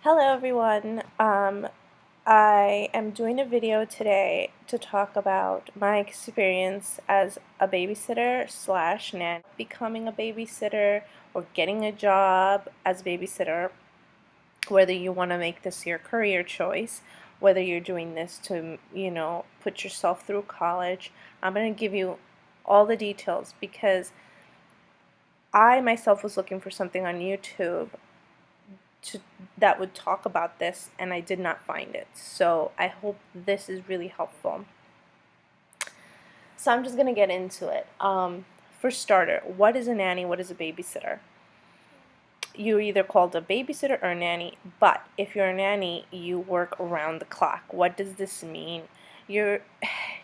Hello everyone. I am doing a video today to talk about my experience as a babysitter slash nanny, becoming a babysitter or getting a job as a babysitter, whether you want to make this your career choice, whether you're doing this to, put yourself through college. I'm going to give you all the details because I myself was looking for something on YouTube that would talk about this, and I did not find it. So I hope this is really helpful. So I'm just going to get into it. For starter, what is a nanny? What is a babysitter? You're either called a babysitter or a nanny, but if you're a nanny, you work around the clock. What does this mean? Your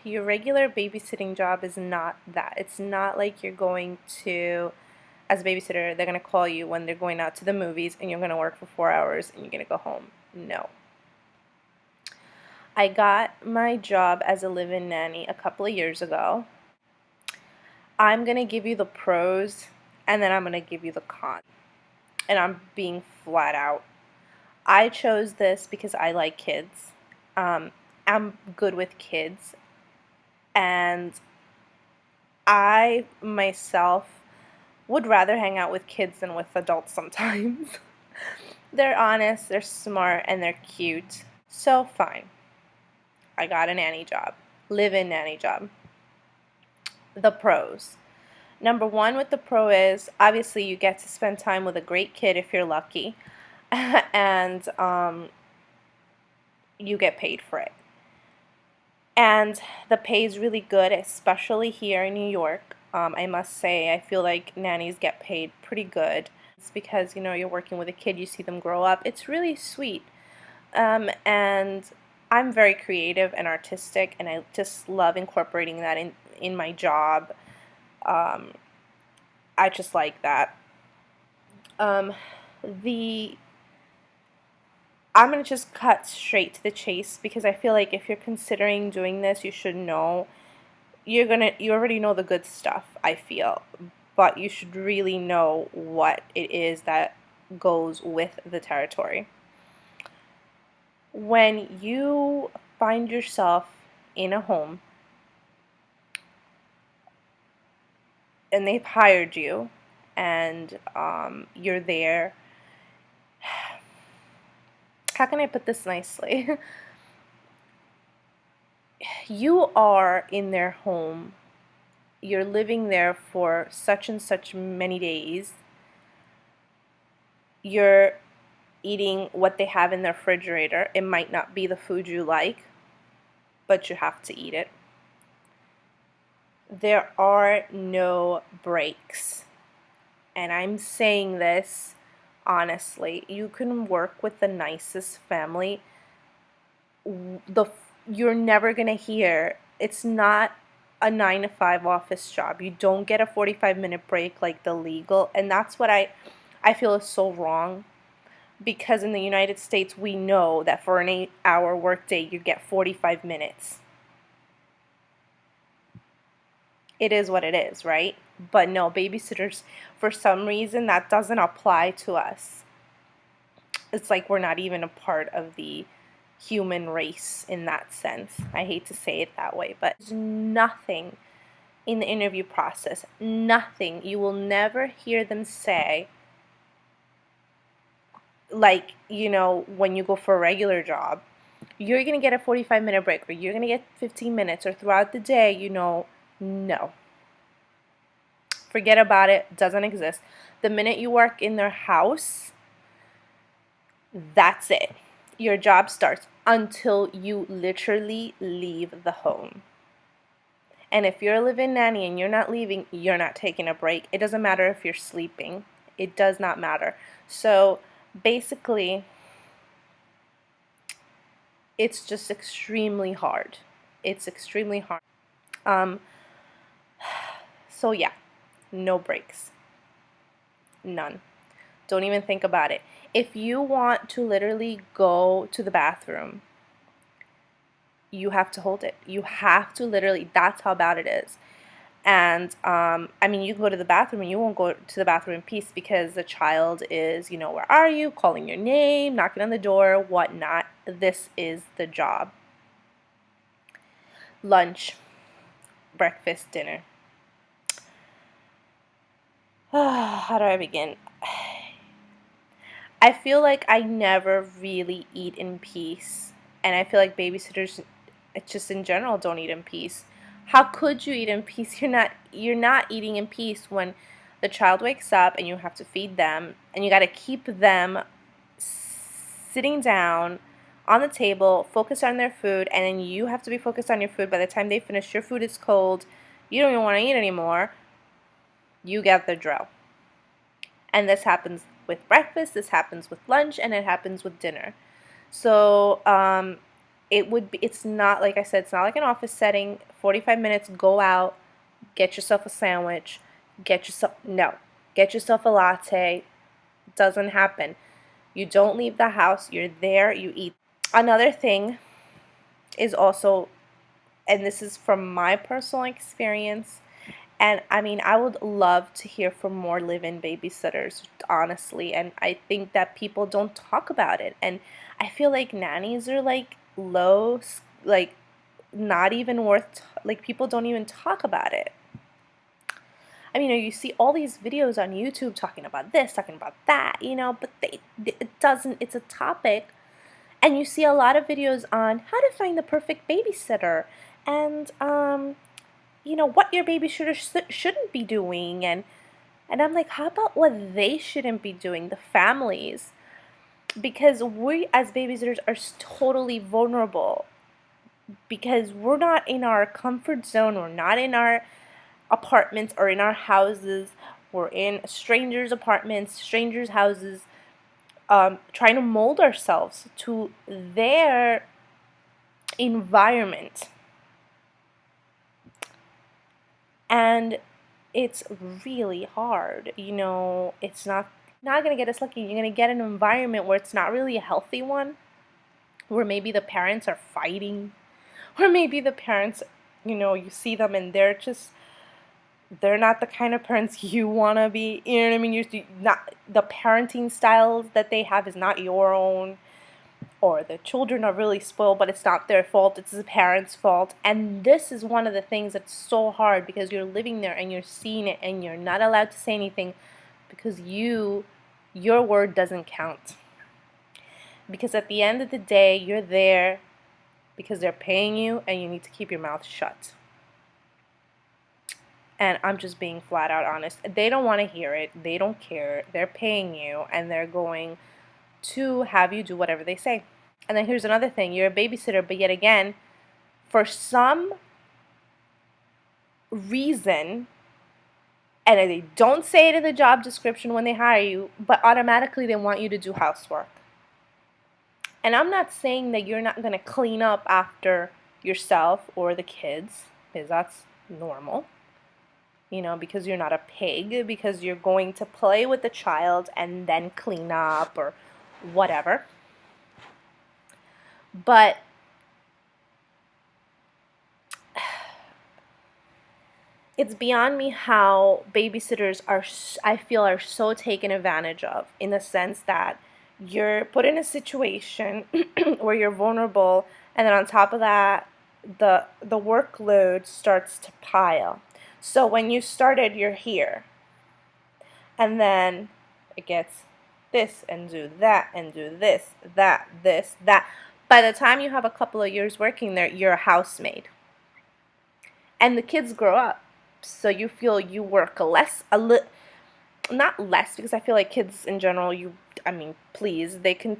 regular babysitting job is not that. It's not like you're going to, as a babysitter, they're going to call you when they're going out to the movies and you're going to work for 4 hours and you're going to go home. No. I got my job as a live-in nanny a couple of years ago. I'm going to give you the pros and then I'm going to give you the cons. And I'm being flat out. I chose this because I like kids. I'm good with kids. And I myself would rather hang out with kids than with adults sometimes. They're honest, they're smart, and they're cute. So fine. I got a nanny job. Live-in nanny job. The pros. Number one with the pro is, obviously, you get to spend time with a great kid if you're lucky. And you get paid for it. And the pay is really good, especially here in New York. I must say, I feel like nannies get paid pretty good. It's because, you're working with a kid, you see them grow up. It's really sweet. And I'm very creative and artistic, and I just love incorporating that in my job. I just like that. I'm going to just cut straight to the chase because I feel like if you're considering doing this, you should know. You already know the good stuff, I feel, but you should really know what it is that goes with the territory. When you find yourself in a home and they've hired you and you're there, how can I put this nicely? You are in their home. You're living there for such and such many days. You're eating what they have in their refrigerator. It might not be the food you like, but you have to eat it. There are no breaks. And I'm saying this honestly. You can work with the nicest family. You're never going to hear, it's not a 9 to 5 office job. You don't get a 45-minute break like the legal, and that's what I feel is so wrong, because in the United States we know that for an 8-hour workday you get 45 minutes. It is what it is, right? But no, babysitters, for some reason that doesn't apply to us. It's like we're not even a part of the human race in that sense. I hate to say it that way, but there's nothing in the interview process, nothing. You will never hear them say, like, when you go for a regular job, you're going to get a 45-minute break, or you're going to get 15 minutes, or throughout the day, no. Forget about it. Doesn't exist. The minute you work in their house, that's it. Your job starts until you literally leave the home. And if you're a live-in nanny and you're not leaving, you're not taking a break. It doesn't matter if you're sleeping. It does not matter. So basically, it's just extremely hard. It's extremely hard. So yeah, no breaks. None. Don't even think about it. If you want to literally go to the bathroom, you have to hold it. You have to literally, that's how bad it is. And, I mean, you can go to the bathroom and you won't go to the bathroom in peace because the child is, where are you, calling your name, knocking on the door, whatnot. This is the job. Lunch, breakfast, dinner. How do I begin? I feel like I never really eat in peace. And I feel like babysitters just in general don't eat in peace. How could you eat in peace? You're not eating in peace when the child wakes up and you have to feed them and you got to keep them sitting down on the table, focused on their food, and then you have to be focused on your food. By the time they finish, your food is cold. You don't even want to eat anymore. You get the drill. And this happens with breakfast, this happens with lunch, and it happens with dinner. So it's not, like I said, it's not like an office setting. 45 minutes, go out, get yourself a sandwich, get yourself a latte. Doesn't happen. You don't leave the house, you're there, you eat. Another thing is also, and this is from my personal experience, and I mean, I would love to hear from more live-in babysitters, honestly. And I think that people don't talk about it. And I feel like nannies are like low, like not even worth, like people don't even talk about it. I mean, you see all these videos on YouTube talking about this, talking about that, but it's a topic. And you see a lot of videos on how to find the perfect babysitter and, what your babysitter shouldn't be doing. And I'm like, how about what they shouldn't be doing, the families? Because we as babysitters are totally vulnerable because we're not in our comfort zone. We're not in our apartments or in our houses. We're in strangers' apartments, strangers' houses, trying to mold ourselves to their environment. And it's really hard. It's not going to get us lucky. You're going to get an environment where it's not really a healthy one, where maybe the parents are fighting, or maybe the parents, you see them and they're not the kind of parents you want to be. You know what I mean? You're not, the parenting styles that they have is not your own. Or the children are really spoiled, but it's not their fault, it's the parents' fault. And this is one of the things that's so hard because you're living there and you're seeing it and you're not allowed to say anything because your word doesn't count. Because at the end of the day, you're there because they're paying you and you need to keep your mouth shut. And I'm just being flat out honest. They don't want to hear it. They don't care. They're paying you and they're going to have you do whatever they say. And then here's another thing. You're a babysitter, but yet again, for some reason, and they don't say it in the job description when they hire you, but automatically they want you to do housework. And I'm not saying that you're not going to clean up after yourself or the kids, because that's normal. Because you're not a pig, because you're going to play with the child and then clean up or whatever. But it's beyond me how babysitters I feel are so taken advantage of, in the sense that you're put in a situation where you're vulnerable, and then on top of that, the workload starts to pile. So when you started, you're here, and then it gets this and do that and do this, that. By the time you have a couple of years working there, you're a housemaid. And the kids grow up, so you feel you work not less, because I feel like kids in general, please, they can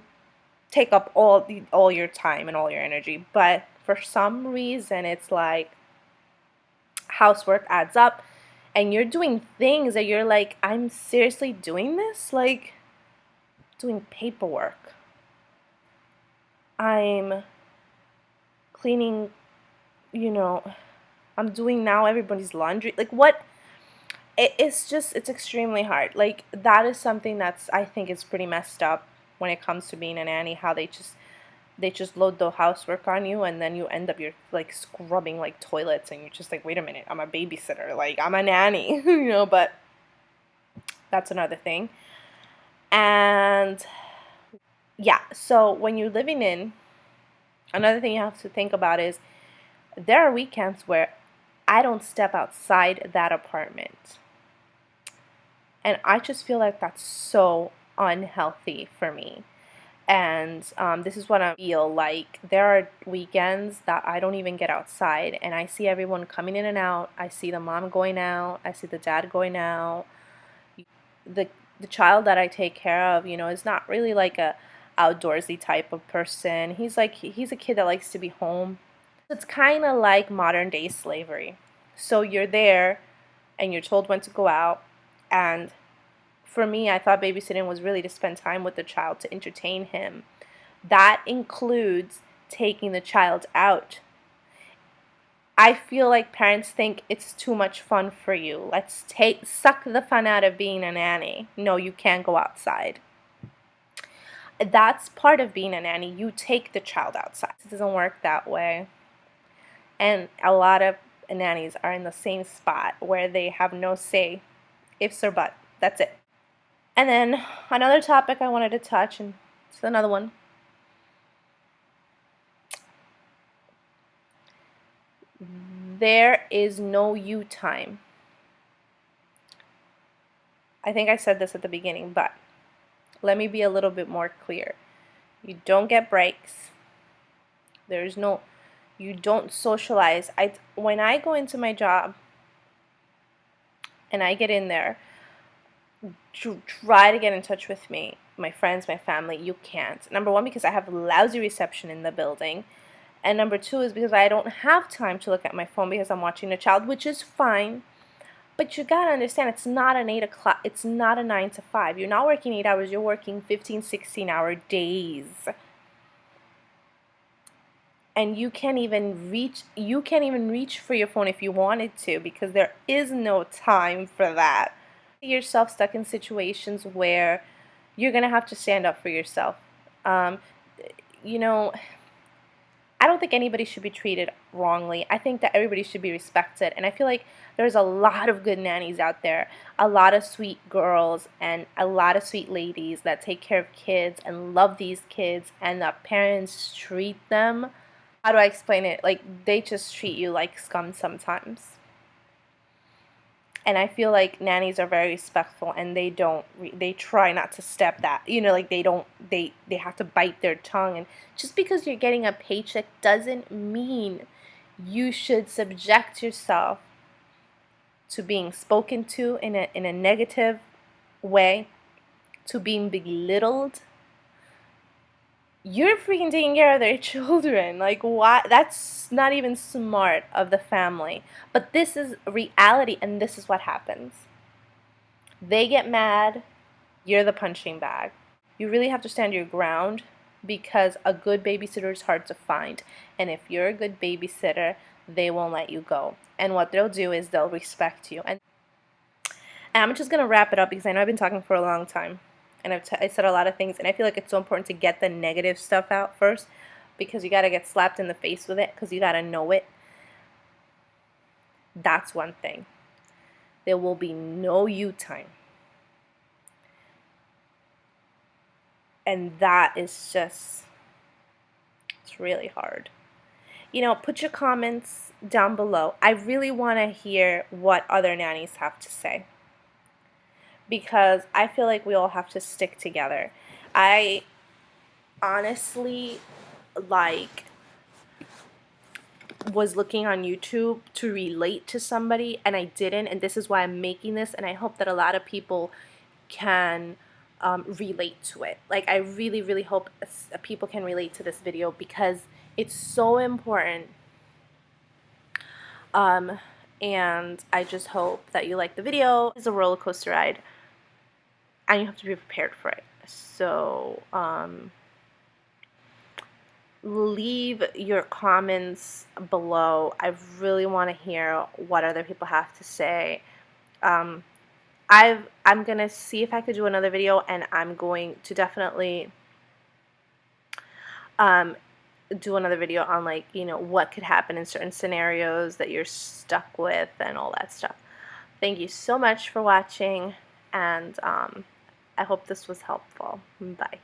take up all your time and all your energy, but for some reason, it's like housework adds up, and you're doing things that you're like, I'm seriously doing this? Like, doing paperwork. I'm cleaning, I'm doing now everybody's laundry. Like, what? It's extremely hard. Like, that is something I think is pretty messed up when it comes to being a nanny, how they just they just load the housework on you, and then you end up, you're like scrubbing like toilets, and you're just like, wait a minute, I'm a babysitter, like I'm a nanny, but that's another thing. And yeah, so when you're living in, another thing you have to think about is there are weekends where I don't step outside that apartment. And I just feel like that's so unhealthy for me. And this is what I feel like. There are weekends that I don't even get outside, and I see everyone coming in and out. I see the mom going out. I see the dad going out. The the child that I take care of, is not really like a outdoorsy type of person. He's a kid that likes to be home. It's kind of like modern day slavery. So you're there and you're told when to go out. And for me, I thought babysitting was really to spend time with the child, to entertain him. That includes taking the child out. I feel like parents think it's too much fun for you. Let's suck the fun out of being a nanny. No, you can't go outside. That's part of being a nanny. You take the child outside. It doesn't work that way. And a lot of nannies are in the same spot where they have no say, ifs or buts. That's it. And then another topic I wanted to touch, and it's another one. There is no you time. I think I said this at the beginning, but let me be a little bit more clear. You don't get breaks. You don't socialize. When I go into my job and I get in there, try to get in touch with me, my friends, my family. You can't. Number one, because I have lousy reception in the building. And number two is because I don't have time to look at my phone because I'm watching a child, which is fine. But you gotta understand, it's not an 8 o'clock, it's not a 9 to 5. You're not working 8 hours, you're working 15, 16-hour days. And you can't even reach for your phone if you wanted to, because there is no time for that. Yourself stuck in situations where you're gonna have to stand up for yourself. Um, you know, I don't think anybody should be treated wrongly. I think that everybody should be respected. And I feel like there's a lot of good nannies out there, a lot of sweet girls and a lot of sweet ladies that take care of kids and love these kids, and the parents treat them. How do I explain it? Like, they just treat you like scum sometimes. And I feel like nannies are very respectful, and they try not to step that, like they have to bite their tongue. And just because you're getting a paycheck doesn't mean you should subject yourself to being spoken to in a negative way, to being belittled. You're freaking taking care of their children. Like, why? That's not even smart of the family. But this is reality, and this is what happens. They get mad, you're the punching bag. You really have to stand your ground, because a good babysitter is hard to find. And if you're a good babysitter, they won't let you go. And what they'll do is they'll respect you. And I'm just going to wrap it up, because I know I've been talking for a long time. And I said a lot of things, and I feel like it's so important to get the negative stuff out first, because you got to get slapped in the face with it, because you got to know it. That's one thing. There will be no you time. And that is just, it's really hard. Put your comments down below. I really want to hear what other nannies have to say, because I feel like we all have to stick together. I honestly, was looking on YouTube to relate to somebody, and I didn't, and this is why I'm making this, and I hope that a lot of people can relate to it. I really, really hope people can relate to this video, because it's so important. And I just hope that you like the video. It's a roller coaster ride, and you have to be prepared for it. So, leave your comments below. I really want to hear what other people have to say. I'm gonna see if I could do another video, and I'm going to definitely do another video on, like, you know, what could happen in certain scenarios that you're stuck with and all that stuff. Thank you so much for watching, and I hope this was helpful. Bye.